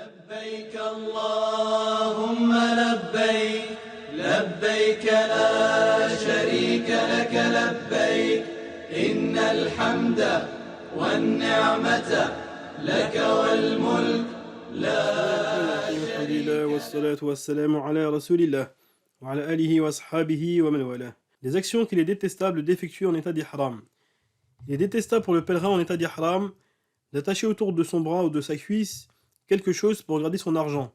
لبيك اللهم لبيك لبيك لا شريك لك لبيك إن الحمد والنعمة لك والملك لا الحمد لله والصلاة والسلام على Rasulillah wa ala alihi wa ashabihi wa man wala. Les actions qu'il est détestable d'effectuer en état d'ihram. Il est détestable pour le pèlerin en état d'ihram d'attacher autour de son bras ou de sa cuisse quelque chose pour garder son argent.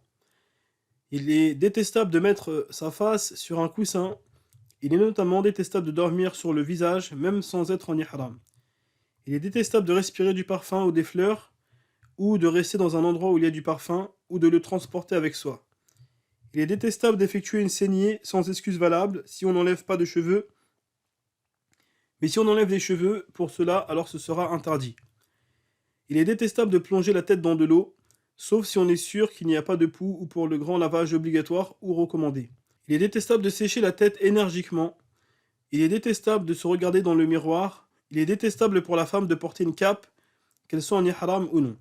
Il est détestable de mettre sa face sur un coussin. Il est notamment détestable de dormir sur le visage, même sans être en ihram. Il est détestable de respirer du parfum ou des fleurs, ou de rester dans un endroit où il y a du parfum, ou de le transporter avec soi. Il est détestable d'effectuer une saignée sans excuse valable si on n'enlève pas de cheveux. Mais si on enlève des cheveux, pour cela, alors ce sera interdit. Il est détestable de plonger la tête dans de l'eau, sauf si on est sûr qu'il n'y a pas de poux ou pour le grand lavage obligatoire ou recommandé. Il est détestable de sécher la tête énergiquement. Il est détestable de se regarder dans le miroir. Il est détestable pour la femme de porter une cape, qu'elle soit en ihram ou non.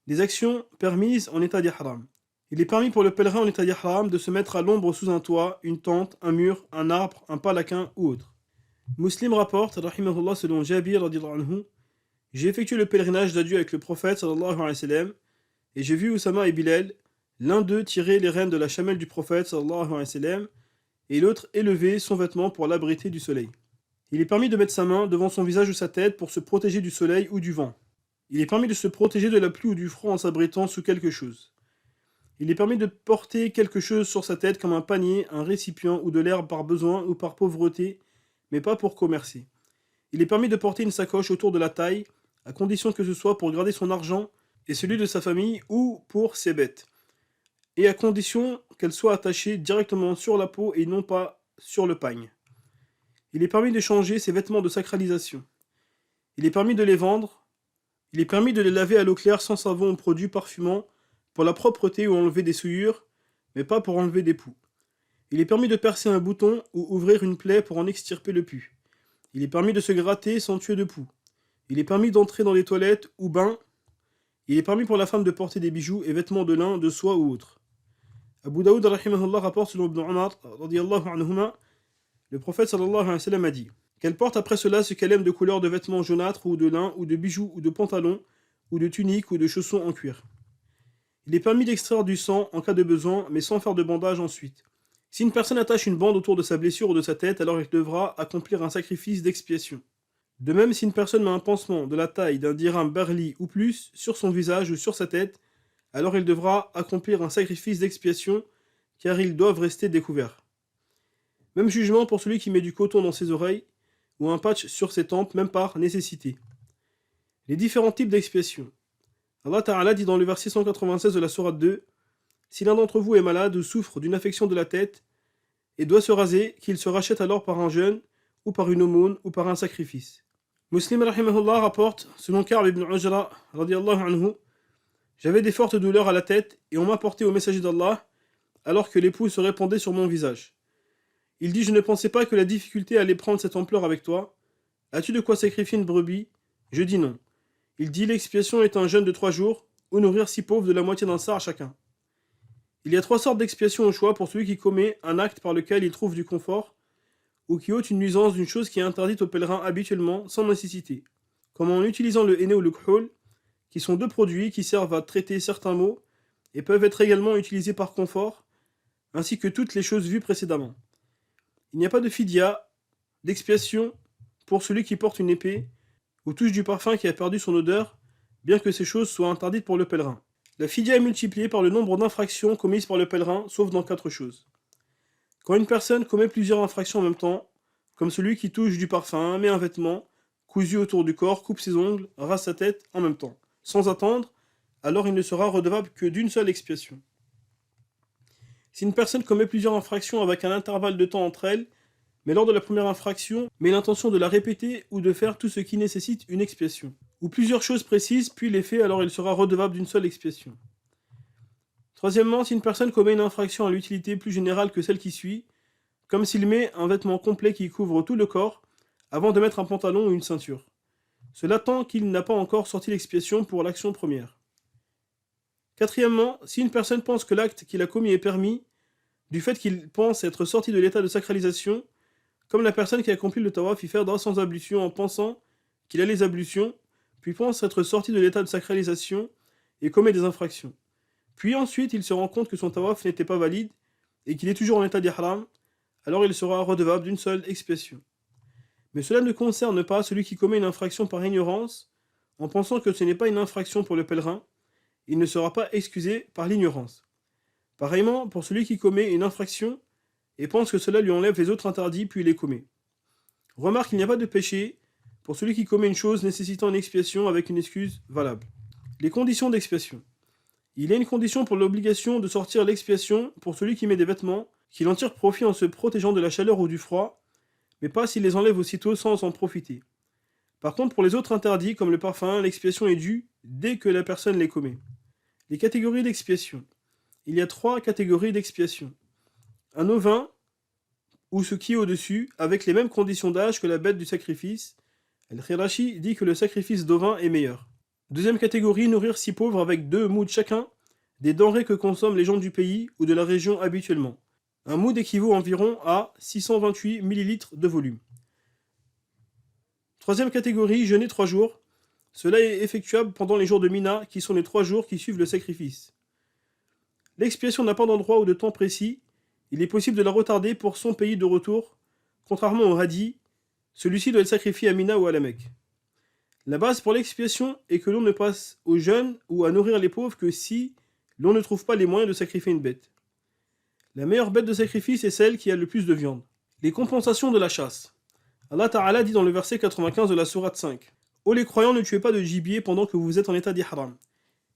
Les actions permises en état d'ihram. Il est permis pour le pèlerin en état d'ihram de se mettre à l'ombre sous un toit, une tente, un mur, un arbre, un palaquin ou autre. Muslim rapporte, rahimahullah, selon Jabir radiyallahu anhu, j'ai effectué le pèlerinage d'adieu avec le prophète sallallahu alayhi wa sallam, et j'ai vu Oussama et Bilal, l'un d'eux tirer les rênes de la chamelle du prophète sallallahu alayhi wa sallam, et l'autre élever son vêtement pour l'abriter du soleil. Il est permis de mettre sa main devant son visage ou sa tête pour se protéger du soleil ou du vent. Il est permis de se protéger de la pluie ou du froid en s'abritant sous quelque chose. Il est permis de porter quelque chose sur sa tête comme un panier, un récipient ou de l'herbe par besoin ou par pauvreté, mais pas pour commercer. Il est permis de porter une sacoche autour de la taille, à condition que ce soit pour garder son argent et celui de sa famille ou pour ses bêtes, et à condition qu'elle soit attachée directement sur la peau et non pas sur le pagne. Il est permis de changer ses vêtements de sacralisation. Il est permis de les vendre. Il est permis de les laver à l'eau claire sans savon ou produit parfumant pour la propreté ou enlever des souillures, mais pas pour enlever des poux. Il est permis de percer un bouton ou ouvrir une plaie pour en extirper le pus. Il est permis de se gratter sans tuer de poux. Il est permis d'entrer dans les toilettes ou bains. Il est permis pour la femme de porter des bijoux et vêtements de lin, de soie ou autre. Abu Daoud rahimahullah rapporte selon Ibn Umar radiyallahu anhuma, le prophète sallallahu alayhi wa sallam a dit qu'elle porte après cela ce qu'elle aime de couleur de vêtements jaunâtres ou de lin ou de bijoux ou de pantalons ou de tuniques ou de chaussons en cuir. Il est permis d'extraire du sang en cas de besoin, mais sans faire de bandage ensuite. Si une personne attache une bande autour de sa blessure ou de sa tête, alors elle devra accomplir un sacrifice d'expiation. De même, si une personne met un pansement de la taille d'un dirham barli ou plus sur son visage ou sur sa tête, alors elle devra accomplir un sacrifice d'expiation, car ils doivent rester découverts. Même jugement pour celui qui met du coton dans ses oreilles, ou un patch sur ses tempes, même par nécessité. Les différents types d'expiation. Allah Ta'ala dit dans le verset 196 de la sourate 2, si l'un d'entre vous est malade ou souffre d'une affection de la tête et doit se raser, qu'il se rachète alors par un jeûne, ou par une aumône, ou par un sacrifice. Muslim rahimahullah rapporte, selon Ka'b ibn Ujra radiyallahu anhu, j'avais des fortes douleurs à la tête et on m'a porté au messager d'Allah alors que l'époux se répandait sur mon visage. Il dit, je ne pensais pas que la difficulté allait prendre cette ampleur avec toi. As-tu de quoi sacrifier une brebis? Je dis non. Il dit, l'expiation est un jeûne de 3 jours, ou nourrir 6 pauvres de la moitié d'un sar chacun. Il y a 3 sortes d'expiation au choix pour celui qui commet un acte par lequel il trouve du confort, ou qui ôte une nuisance d'une chose qui est interdite aux pèlerins habituellement, sans nécessité, comme en utilisant le henné ou le khoul, qui sont 2 produits qui servent à traiter certains maux, et peuvent être également utilisés par confort, ainsi que toutes les choses vues précédemment. Il n'y a pas de fidya, d'expiation, pour celui qui porte une épée, ou touche du parfum qui a perdu son odeur, bien que ces choses soient interdites pour le pèlerin. La fidya est multipliée par le nombre d'infractions commises par le pèlerin, sauf dans 4 choses. Quand une personne commet plusieurs infractions en même temps, comme celui qui touche du parfum, met un vêtement, cousu autour du corps, coupe ses ongles, rase sa tête en même temps, sans attendre, alors il ne sera redevable que d'une seule expiation. Si une personne commet plusieurs infractions avec un intervalle de temps entre elles, mais lors de la première infraction, met l'intention de la répéter ou de faire tout ce qui nécessite une expiation, ou plusieurs choses précises, puis les fait, alors il sera redevable d'une seule expiation. Troisièmement, si une personne commet une infraction à l'utilité plus générale que celle qui suit, comme s'il met un vêtement complet qui couvre tout le corps, avant de mettre un pantalon ou une ceinture. Cela tant qu'il n'a pas encore sorti l'expiation pour l'action première. Quatrièmement, si une personne pense que l'acte qu'il a commis est permis, du fait qu'il pense être sorti de l'état de sacralisation, comme la personne qui accomplit le tawaf ifada sans ablution en pensant qu'il a les ablutions, puis pense être sorti de l'état de sacralisation et commet des infractions. Puis ensuite il se rend compte que son tawaf n'était pas valide et qu'il est toujours en état d'ihram, alors il sera redevable d'une seule expiation. Mais cela ne concerne pas celui qui commet une infraction par ignorance, en pensant que ce n'est pas une infraction pour le pèlerin, il ne sera pas excusé par l'ignorance. Pareillement, pour celui qui commet une infraction et pense que cela lui enlève les autres interdits puis les commet. Remarque qu'il n'y a pas de péché pour celui qui commet une chose nécessitant une expiation avec une excuse valable. Les conditions d'expiation. Il y a une condition pour l'obligation de sortir l'expiation pour celui qui met des vêtements, qu'il en tire profit en se protégeant de la chaleur ou du froid, mais pas s'il les enlève aussitôt sans en profiter. Par contre, pour les autres interdits, comme le parfum, l'expiation est due dès que la personne les commet. Les catégories d'expiation. Il y a 3 catégories d'expiation. Un ovin, ou ce qui est au-dessus, avec les mêmes conditions d'âge que la bête du sacrifice. Al-Khirashi dit que le sacrifice d'ovin est meilleur. Deuxième catégorie, nourrir 6 pauvres avec 2 mouds chacun, des denrées que consomment les gens du pays ou de la région habituellement. Un moud équivaut environ à 628 ml de volume. Troisième catégorie, jeûner 3 jours. Cela est effectuable pendant les jours de Mina, qui sont les 3 jours qui suivent le sacrifice. L'expiation n'a pas d'endroit ou de temps précis, il est possible de la retarder pour son pays de retour, contrairement au hadi, celui-ci doit être sacrifié à Mina ou à la Mecque. La base pour l'expiation est que l'on ne passe au jeûne ou à nourrir les pauvres que si l'on ne trouve pas les moyens de sacrifier une bête. La meilleure bête de sacrifice est celle qui a le plus de viande. Les compensations de la chasse. Allah Ta'ala dit dans le verset 95 de la sourate 5 : Ô les croyants, ne tuez pas de gibier pendant que vous êtes en état d'ihram.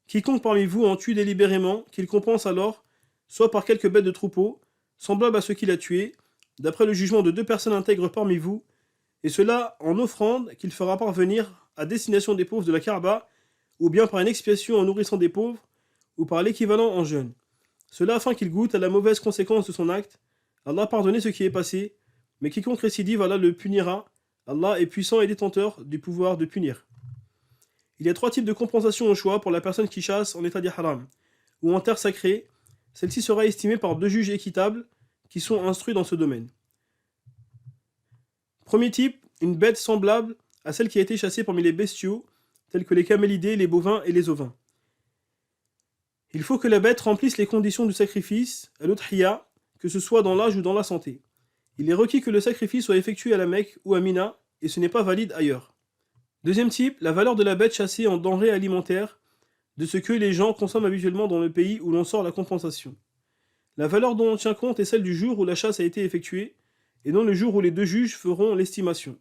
Quiconque parmi vous en tue délibérément, qu'il compense alors, soit par quelques bêtes de troupeau, semblables à ceux qu'il a tués, d'après le jugement de 2 personnes intègres parmi vous, et cela en offrande qu'il fera parvenir à destination des pauvres de la Kaaba, ou bien par une expiation en nourrissant des pauvres, ou par l'équivalent en jeûne. Cela afin qu'il goûte à la mauvaise conséquence de son acte. Allah a pardonné ce qui est passé, mais quiconque récidive, Allah le punira. Allah est puissant et détenteur du pouvoir de punir. Il y a 3 types de compensation au choix pour la personne qui chasse en état d'ihram ou en terre sacrée. Celle-ci sera estimée par 2 juges équitables qui sont instruits dans ce domaine. Premier type, une bête semblable à celle qui a été chassée parmi les bestiaux, tels que les camélidés, les bovins et les ovins. Il faut que la bête remplisse les conditions du sacrifice, à l'udhiya, que ce soit dans l'âge ou dans la santé. Il est requis que le sacrifice soit effectué à la Mecque ou à Mina, et ce n'est pas valide ailleurs. Deuxième type, la valeur de la bête chassée en denrées alimentaires, de ce que les gens consomment habituellement dans le pays où l'on sort la compensation. La valeur dont on tient compte est celle du jour où la chasse a été effectuée, et non le jour où les 2 juges feront l'estimation.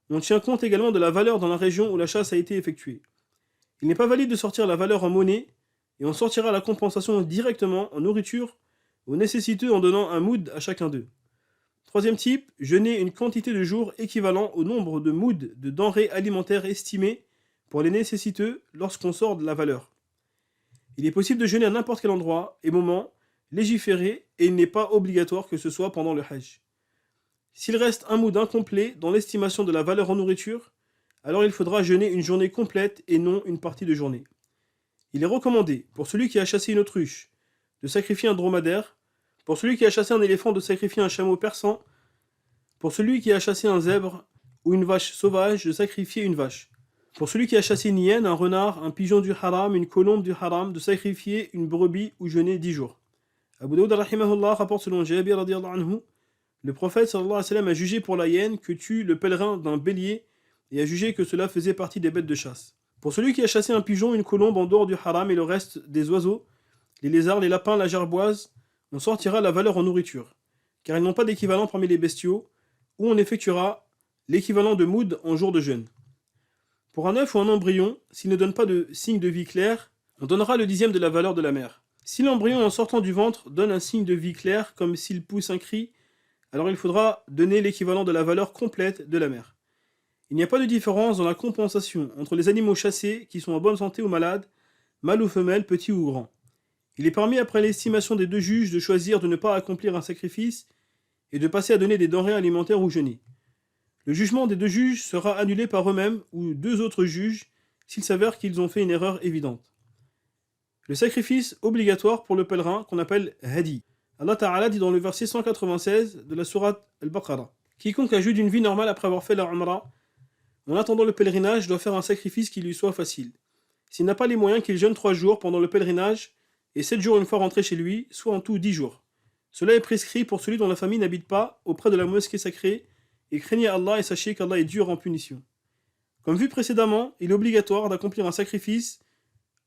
On tient compte également de la valeur dans la région où la chasse a été effectuée. Il n'est pas valide de sortir la valeur en monnaie, et on sortira la compensation directement en nourriture aux nécessiteux en donnant un moud à chacun d'eux. Troisième type, jeûner une quantité de jours équivalent au nombre de moods de denrées alimentaires estimées pour les nécessiteux lorsqu'on sort de la valeur. Il est possible de jeûner à n'importe quel endroit et moment, légiféré, et il n'est pas obligatoire que ce soit pendant le Hajj. S'il reste un mood incomplet dans l'estimation de la valeur en nourriture, alors il faudra jeûner une journée complète et non une partie de journée. Il est recommandé, pour celui qui a chassé une autruche, de sacrifier un dromadaire, pour celui qui a chassé un éléphant de sacrifier un chameau persan, pour celui qui a chassé un zèbre ou une vache sauvage de sacrifier une vache, pour celui qui a chassé une hyène, un renard, un pigeon du haram, une colombe du haram, de sacrifier une brebis ou jeûner 10 jours. Abu Daoud rahimahullah rapporte selon Jabir radiyallahu anhu, le prophète sallallahu alayhi wa sallam a jugé pour la hyène que tue le pèlerin d'un bélier et a jugé que cela faisait partie des bêtes de chasse. Pour celui qui a chassé un pigeon, une colombe en dehors du haram et le reste des oiseaux, les lézards, les lapins, la gerboise, on sortira la valeur en nourriture, car ils n'ont pas d'équivalent parmi les bestiaux, où on effectuera l'équivalent de moud en jour de jeûne. Pour un œuf ou un embryon, s'il ne donne pas de signe de vie clair, on donnera le 10e de la valeur de la mère. Si l'embryon en sortant du ventre donne un signe de vie clair, comme s'il pousse un cri, alors il faudra donner l'équivalent de la valeur complète de la mère. Il n'y a pas de différence dans la compensation entre les animaux chassés qui sont en bonne santé ou malades, mâles ou femelles, petits ou grands. Il est permis après l'estimation des 2 juges de choisir de ne pas accomplir un sacrifice et de passer à donner des denrées alimentaires ou jeûner. Le jugement des 2 juges sera annulé par eux-mêmes ou 2 autres juges s'il s'avère qu'ils ont fait une erreur évidente. Le sacrifice obligatoire pour le pèlerin qu'on appelle hadi. Allah Ta'ala dit dans le verset 196 de la sourate Al-Baqarah: quiconque a joui d'une vie normale après avoir fait la Umrah, en attendant le pèlerinage, doit faire un sacrifice qui lui soit facile. S'il n'a pas les moyens, qu'il jeûne 3 jours pendant le pèlerinage et 7 jours une fois rentré chez lui, soit en tout 10 jours. Cela est prescrit pour celui dont la famille n'habite pas auprès de la mosquée sacrée, et craignez Allah et sachez qu'Allah est dur en punition. Comme vu précédemment, il est obligatoire d'accomplir un sacrifice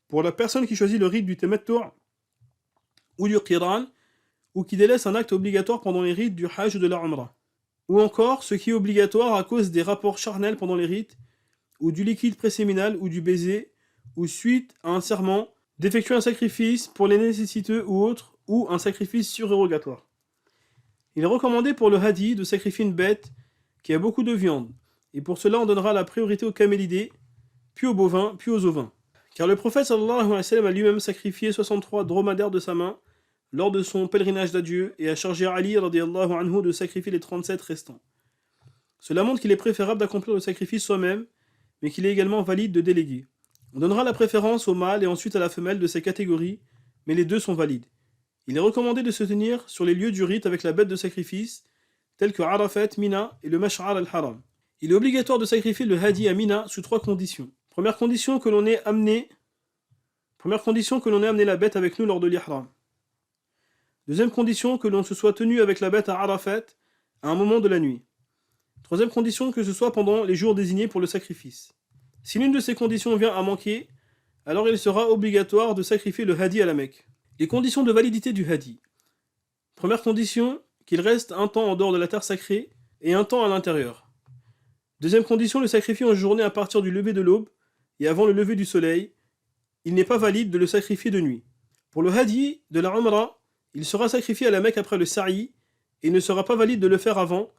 pour la personne qui choisit le rite du tamattu' ou du qiran, ou qui délaisse un acte obligatoire pendant les rites du hajj ou de la umrah. Ou encore ce qui est obligatoire à cause des rapports charnels pendant les rites, ou du liquide préséminal ou du baiser, ou suite à un serment, d'effectuer un sacrifice pour les nécessiteux ou autres, ou un sacrifice surérogatoire. Il est recommandé pour le hadi de sacrifier une bête qui a beaucoup de viande, et pour cela on donnera la priorité aux camélidés, puis aux bovins, puis aux ovins. Car le prophète sallallahu alayhi wa sallam a lui-même sacrifié 63 dromadaires de sa main lors de son pèlerinage d'adieu et a chargé Ali radiyallahu anhu de sacrifier les 37 restants. Cela montre qu'il est préférable d'accomplir le sacrifice soi-même, mais qu'il est également valide de déléguer. On donnera la préférence au mâle et ensuite à la femelle de ces catégories, mais les deux sont valides. Il est recommandé de se tenir sur les lieux du rite avec la bête de sacrifice, tels que Arafat, Mina et le Mash'ar al-Haram. Il est obligatoire de sacrifier le hadi à Mina sous 3 conditions. Première condition, que l'on ait amené la bête avec nous lors de l'ihram. Deuxième condition, que l'on se soit tenu avec la bête à Arafat à un moment de la nuit. Troisième condition, que ce soit pendant les jours désignés pour le sacrifice. Si l'une de ces conditions vient à manquer, alors il sera obligatoire de sacrifier le hadi à la Mecque. Les conditions de validité du hadi. Première condition, qu'il reste un temps en dehors de la terre sacrée et un temps à l'intérieur. Deuxième condition, le sacrifier en journée à partir du lever de l'aube et avant le lever du soleil. Il n'est pas valide de le sacrifier de nuit. Pour le hadi de la Umrah, il sera sacrifié à la Mecque après le sa'i et il ne sera pas valide de le faire avant.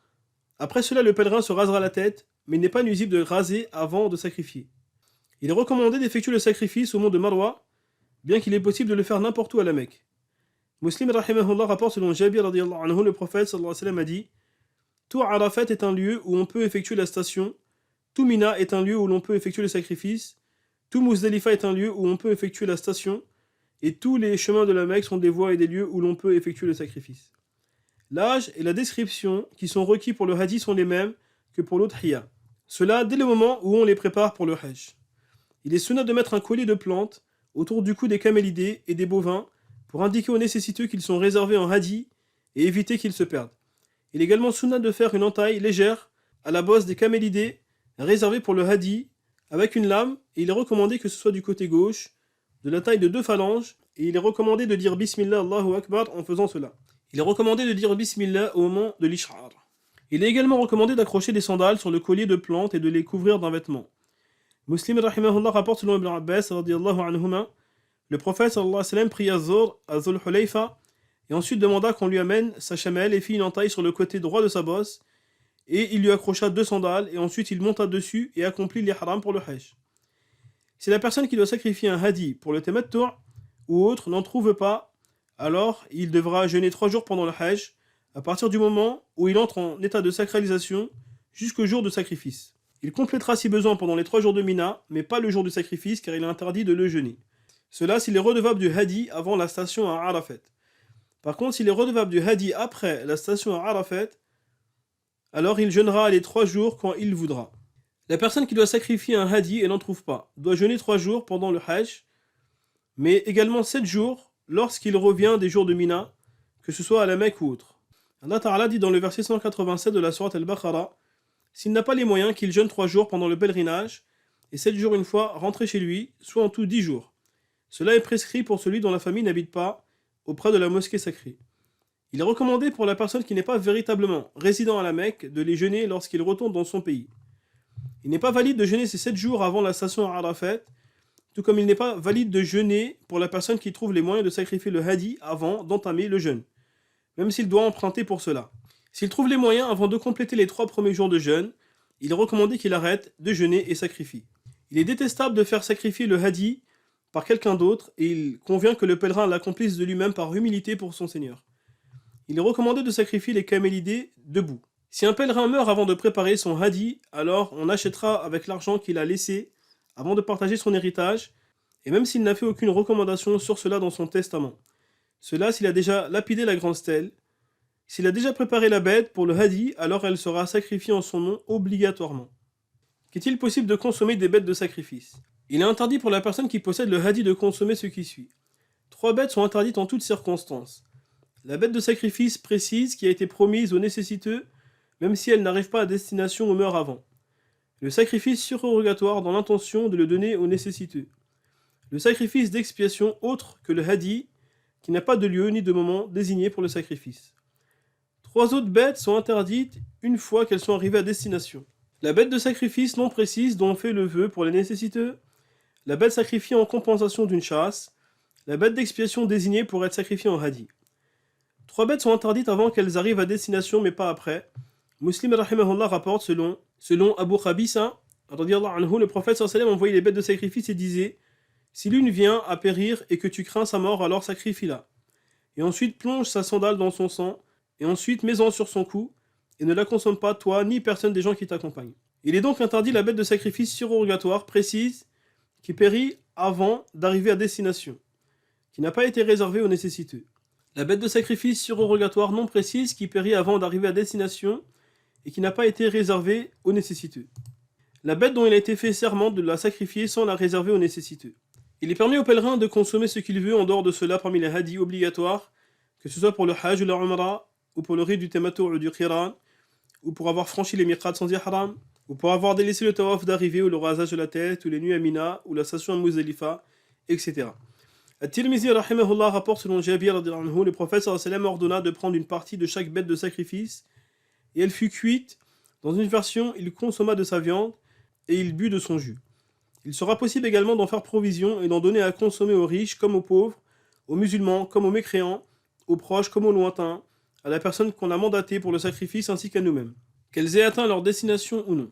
Après cela, le pèlerin se rasera la tête, mais il n'est pas nuisible de raser avant de sacrifier. Il est recommandé d'effectuer le sacrifice au mont de Marwa, bien qu'il est possible de le faire n'importe où à la Mecque. Muslim rahimahullah rapporte selon Jabir radiyallahu anhu, le prophète sallallahu alayhi wa sallam a dit: tout Arafat est un lieu où on peut effectuer la station, tout Mina est un lieu où l'on peut effectuer le sacrifice, tout Muzdalifa est un lieu où on peut effectuer la station, et tous les chemins de la Mecque sont des voies et des lieux où l'on peut effectuer le sacrifice. L'âge et la description qui sont requis pour le hadi sont les mêmes que pour l'udhiyya. Cela dès le moment où on les prépare pour le hajj. Il est sunnah de mettre un collier de plantes autour du cou des camélidés et des bovins pour indiquer aux nécessiteux qu'ils sont réservés en hadi et éviter qu'ils se perdent. Il est également sunnah de faire une entaille légère à la bosse des camélidés réservée pour le hadi avec une lame, et il est recommandé que ce soit du côté gauche, de la taille de 2 phalanges, et il est recommandé de dire Bismillah Allahu Akbar en faisant cela. Il est recommandé de dire Bismillah au moment de l'ish'ar. Il est également recommandé d'accrocher des sandales sur le collier de plantes et de les couvrir d'un vêtement. Muslim rahimahullah rapporte selon Ibn Abbas radiyallahu anhuma, le prophète sallallahu alayhi wa sallam prit Azur à Zul Hulayfa et ensuite demanda qu'on lui amène sa chamelle et fit une entaille sur le côté droit de sa bosse, et il lui accrocha 2 sandales et ensuite il monta dessus et accomplit l'ihram pour le hajj. Si la personne qui doit sacrifier un hadi pour le tamattu' ou autre n'en trouve pas, alors il devra jeûner 3 jours pendant le hajj, à partir du moment où il entre en état de sacralisation jusqu'au jour de sacrifice. Il complétera si besoin pendant les 3 jours de Mina, mais pas le jour du sacrifice car il est interdit de le jeûner. Cela s'il est redevable du hadi avant la station à Arafat. Par contre, s'il est redevable du hadi après la station à Arafat, alors il jeûnera les 3 jours quand il voudra. La personne qui doit sacrifier un hadi et n'en trouve pas doit jeûner 3 jours pendant le hajj, mais également 7 jours lorsqu'il revient des jours de Mina, que ce soit à la Mecque ou autre. Allah Ta'ala dit dans le verset 187 de la sourate Al-Baqarah: s'il n'a pas les moyens, qu'il jeûne 3 jours pendant le pèlerinage et 7 jours une fois rentré chez lui, soit en tout 10 jours. Cela est prescrit pour celui dont la famille n'habite pas auprès de la mosquée sacrée. Il est recommandé pour la personne qui n'est pas véritablement résident à la Mecque de les jeûner lorsqu'il retourne dans son pays. Il n'est pas valide de jeûner ces 7 jours avant la station à Arafat, tout comme il n'est pas valide de jeûner pour la personne qui trouve les moyens de sacrifier le hadi avant d'entamer le jeûne, même s'il doit emprunter pour cela. S'il trouve les moyens avant de compléter les 3 premiers jours de jeûne, il est recommandé qu'il arrête de jeûner et sacrifie. Il est détestable de faire sacrifier le hadi par quelqu'un d'autre et il convient que le pèlerin l'accomplisse de lui-même par humilité pour son Seigneur. Il est recommandé de sacrifier les camélidés debout. Si un pèlerin meurt avant de préparer son hadi, alors on achètera avec l'argent qu'il a laissé avant de partager son héritage, et même s'il n'a fait aucune recommandation sur cela dans son testament. Cela s'il a déjà lapidé la grande stèle. S'il a déjà préparé la bête pour le hadi, alors elle sera sacrifiée en son nom obligatoirement. Qu'est-il possible de consommer des bêtes de sacrifice? Il est interdit pour la personne qui possède le hadi de consommer ce qui suit. 3 bêtes sont interdites en toutes circonstances. La bête de sacrifice précise qui a été promise aux nécessiteux, même si elle n'arrive pas à destination ou meurt avant. Le sacrifice surrogatoire dans l'intention de le donner aux nécessiteux. Le sacrifice d'expiation autre que le hadi, qui n'a pas de lieu ni de moment désigné pour le sacrifice. 3 autres bêtes sont interdites une fois qu'elles sont arrivées à destination. La bête de sacrifice non précise dont on fait le vœu pour les nécessiteux, la bête sacrifiée en compensation d'une chasse, la bête d'expiation désignée pour être sacrifiée en hadi. 3 bêtes sont interdites avant qu'elles arrivent à destination mais pas après. Muslim rahimahullah rapporte selon Abu Khabisa, le prophète sallallahu alayhi wa sallam envoyait les bêtes de sacrifice et disait: si l'une vient à périr et que tu crains sa mort, alors sacrifie-la. Et ensuite plonge sa sandale dans son sang, et ensuite mets-en sur son cou, et ne la consomme pas toi ni personne des gens qui t'accompagnent. Il est donc interdit la bête de sacrifice surrogatoire précise qui périt avant d'arriver à destination, qui n'a pas été réservée aux nécessiteux. La bête de sacrifice surrogatoire non précise qui périt avant d'arriver à destination et qui n'a pas été réservée aux nécessiteux. La bête dont il a été fait serment de la sacrifier sans la réserver aux nécessiteux. Il est permis au pèlerin de consommer ce qu'il veut en dehors de cela parmi les hadis obligatoires, que ce soit pour le hajj ou la umrah, ou pour le rite du tamattu' ou du qiran, ou pour avoir franchi les miqats sans ihram, ou pour avoir délaissé le tawaf d'arrivée ou le rasage de la tête, ou les nuits à Mina, ou la station à Muzdalifa, etc. At-Tirmizi rahimahullah rapporte selon Jabir radhiyallahu anhu, le prophète sallallahu alayhi wa sallam ordonna de prendre une partie de chaque bête de sacrifice, et elle fut cuite. Dans une version, il consomma de sa viande, et il but de son jus. Il sera possible également d'en faire provision et d'en donner à consommer aux riches comme aux pauvres, aux musulmans comme aux mécréants, aux proches comme aux lointains, à la personne qu'on a mandatée pour le sacrifice ainsi qu'à nous-mêmes, qu'elles aient atteint leur destination ou non.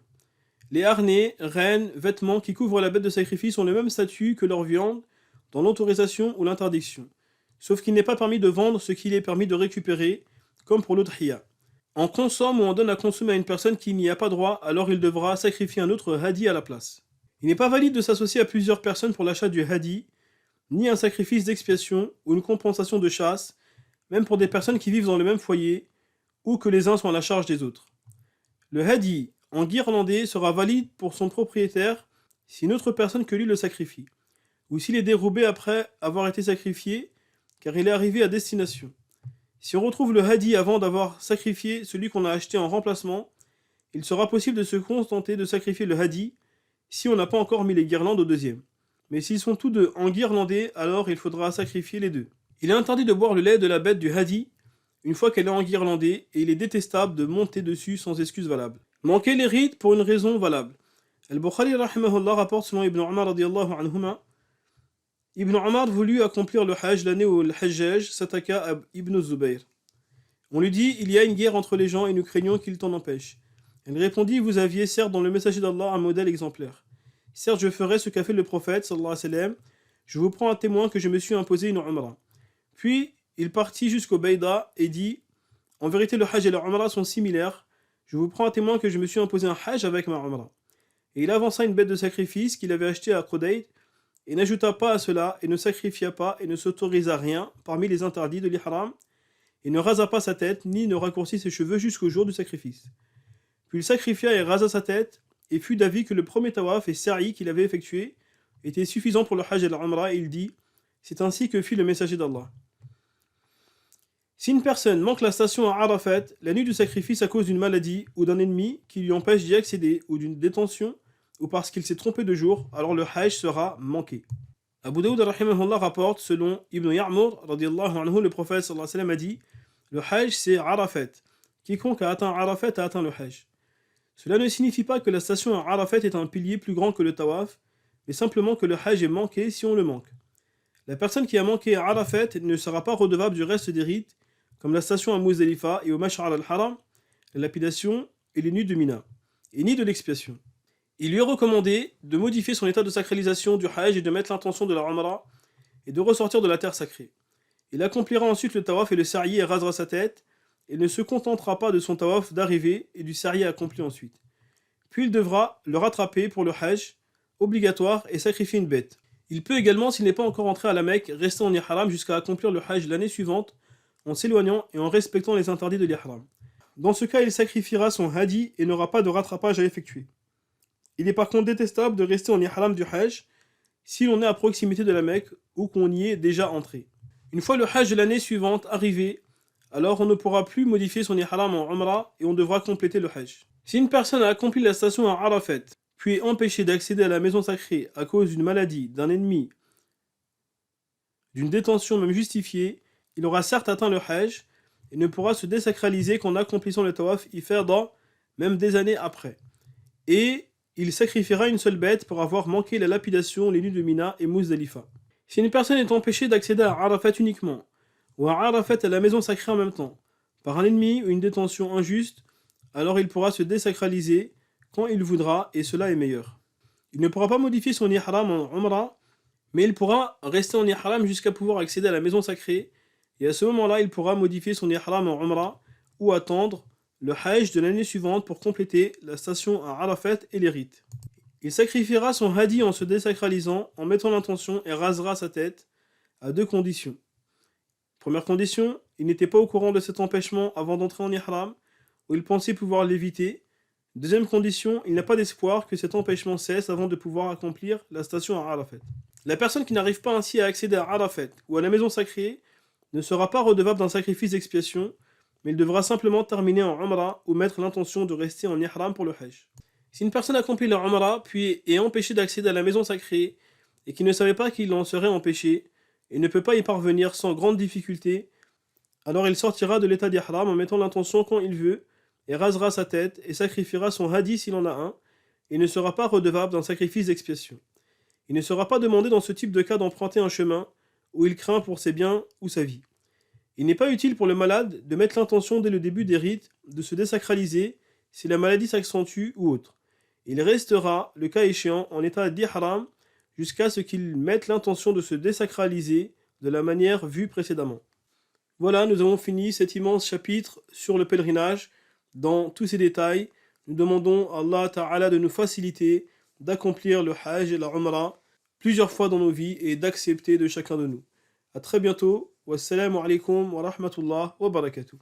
Les harnais, rênes, vêtements qui couvrent la bête de sacrifice ont le même statut que leur viande dans l'autorisation ou l'interdiction, sauf qu'il n'est pas permis de vendre ce qu'il est permis de récupérer, comme pour l'udhiya. On consomme ou on donne à consommer à une personne qui n'y a pas droit, alors il devra sacrifier un autre hadi à la place. Il n'est pas valide de s'associer à plusieurs personnes pour l'achat du hadi, ni un sacrifice d'expiation ou une compensation de chasse, même pour des personnes qui vivent dans le même foyer, ou que les uns sont à la charge des autres. Le hadi, en guirlandais, sera valide pour son propriétaire si une autre personne que lui le sacrifie, ou s'il est dérobé après avoir été sacrifié, car il est arrivé à destination. Si on retrouve le hadi avant d'avoir sacrifié celui qu'on a acheté en remplacement, il sera possible de se contenter de sacrifier le hadi, si on n'a pas encore mis les guirlandes au deuxième. Mais s'ils sont tous deux en guirlandais, alors il faudra sacrifier les deux. Il est interdit de boire le lait de la bête du hadi une fois qu'elle est enguirlandée, et il est détestable de monter dessus sans excuse valable. Manquer les rites pour une raison valable. Al-Bukhari rahimahullah rapporte selon Ibn Umar radiyallahu anhuma, Ibn Umar voulut accomplir le hajj l'année où le hajjaj s'attaqua à Ibn Zubayr. On lui dit: il y a une guerre entre les gens et nous craignons qu'il t'en empêche. Elle répondit: vous aviez certes dans le messager d'Allah un modèle exemplaire. Certes, je ferai ce qu'a fait le prophète, sallallahu alayhi wa sallam. Je vous prends un témoin que je me suis imposé une umrah. Puis, il partit jusqu'au Bayda et dit: en vérité, le hajj et la umrah sont similaires. Je vous prends un témoin que je me suis imposé un hajj avec ma umrah. Et il avança une bête de sacrifice qu'il avait achetée à Qudayd, et n'ajouta pas à cela, et ne sacrifia pas, et ne s'autorisa rien parmi les interdits de l'ihram, et ne rasa pas sa tête, ni ne raccourcit ses cheveux jusqu'au jour du sacrifice. Puis il sacrifia et rasa sa tête, et fut d'avis que le premier tawaf et sa'i qu'il avait effectué était suffisant pour le hajj et la umrah, et il dit: c'est ainsi que fit le messager d'Allah. Si une personne manque la station à Arafat, la nuit du sacrifice à cause d'une maladie ou d'un ennemi qui lui empêche d'y accéder, ou d'une détention, ou parce qu'il s'est trompé de jour, alors le hajj sera manqué. Abu Daoud rahimahullah rapporte selon Ibn Ya'mur radiyallahu anhu, le prophète sallallahu alayhi wa sallam a dit: le hajj c'est Arafat. Quiconque a atteint Arafat a atteint le hajj. Cela ne signifie pas que la station à Arafat est un pilier plus grand que le tawaf, mais simplement que le hajj est manqué si on le manque. La personne qui a manqué à Arafat ne sera pas redevable du reste des rites, comme la station à Muzdalifa et au Mash'ar al-Haram, la lapidation et les nuits de Mina, et ni de l'expiation. Il lui est recommandé de modifier son état de sacralisation du hajj et de mettre l'intention de la umrah et de ressortir de la terre sacrée. Il accomplira ensuite le tawaf et le sa'i et rasera sa tête, et ne se contentera pas de son tawaf d'arrivée et du sa'i accompli ensuite. Puis il devra le rattraper pour le hajj obligatoire et sacrifier une bête. Il peut également, s'il n'est pas encore entré à la Mecque, rester en ihram jusqu'à accomplir le hajj l'année suivante en s'éloignant et en respectant les interdits de l'ihram. Dans ce cas, il sacrifiera son hadi et n'aura pas de rattrapage à effectuer. Il est par contre détestable de rester en ihram du hajj si l'on est à proximité de la Mecque ou qu'on y est déjà entré. Une fois le hajj de l'année suivante arrivé, alors on ne pourra plus modifier son ihram en umrah et on devra compléter le hajj. Si une personne a accompli la station à Arafat, puis est empêchée d'accéder à la maison sacrée à cause d'une maladie, d'un ennemi, d'une détention même justifiée, il aura certes atteint le hajj et ne pourra se désacraliser qu'en accomplissant le tawaf ifada même des années après. Et il sacrifiera une seule bête pour avoir manqué la lapidation les nuits de Mina et Muzdalifa. Si une personne est empêchée d'accéder à Arafat uniquement, ou à Arafat à la maison sacrée en même temps, par un ennemi ou une détention injuste, alors il pourra se désacraliser quand il voudra et cela est meilleur. Il ne pourra pas modifier son ihram en umrah, mais il pourra rester en ihram jusqu'à pouvoir accéder à la maison sacrée et à ce moment-là il pourra modifier son ihram en umrah ou attendre le hajj de l'année suivante pour compléter la station à Arafat et les rites. Il sacrifiera son hadi en se désacralisant, en mettant l'intention et rasera sa tête à deux conditions. Première condition, il n'était pas au courant de cet empêchement avant d'entrer en ihram, ou il pensait pouvoir l'éviter. Deuxième condition, il n'a pas d'espoir que cet empêchement cesse avant de pouvoir accomplir la station à Arafat. La personne qui n'arrive pas ainsi à accéder à Arafat ou à la maison sacrée ne sera pas redevable d'un sacrifice d'expiation, mais il devra simplement terminer en umrah ou mettre l'intention de rester en ihram pour le hajj. Si une personne accomplit la umrah puis est empêchée d'accéder à la maison sacrée et qui ne savait pas qu'il en serait empêché et ne peut pas y parvenir sans grande difficulté, alors il sortira de l'état d'ihram en mettant l'intention quand il veut et rasera sa tête et sacrifiera son hadi s'il en a un et ne sera pas redevable d'un sacrifice d'expiation. Il ne sera pas demandé dans ce type de cas d'emprunter un chemin où il craint pour ses biens ou sa vie. Il n'est pas utile pour le malade de mettre l'intention dès le début des rites de se désacraliser si la maladie s'accentue ou autre. Il restera, le cas échéant, en état d'ihram jusqu'à ce qu'il mette l'intention de se désacraliser de la manière vue précédemment. Voilà, nous avons fini cet immense chapitre sur le pèlerinage. Dans tous ses détails, nous demandons à Allah Ta'ala de nous faciliter d'accomplir le hajj et la umrah plusieurs fois dans nos vies et d'accepter de chacun de nous. A très bientôt. Wassalamu alaikum wa rahmatullah wa barakatuh.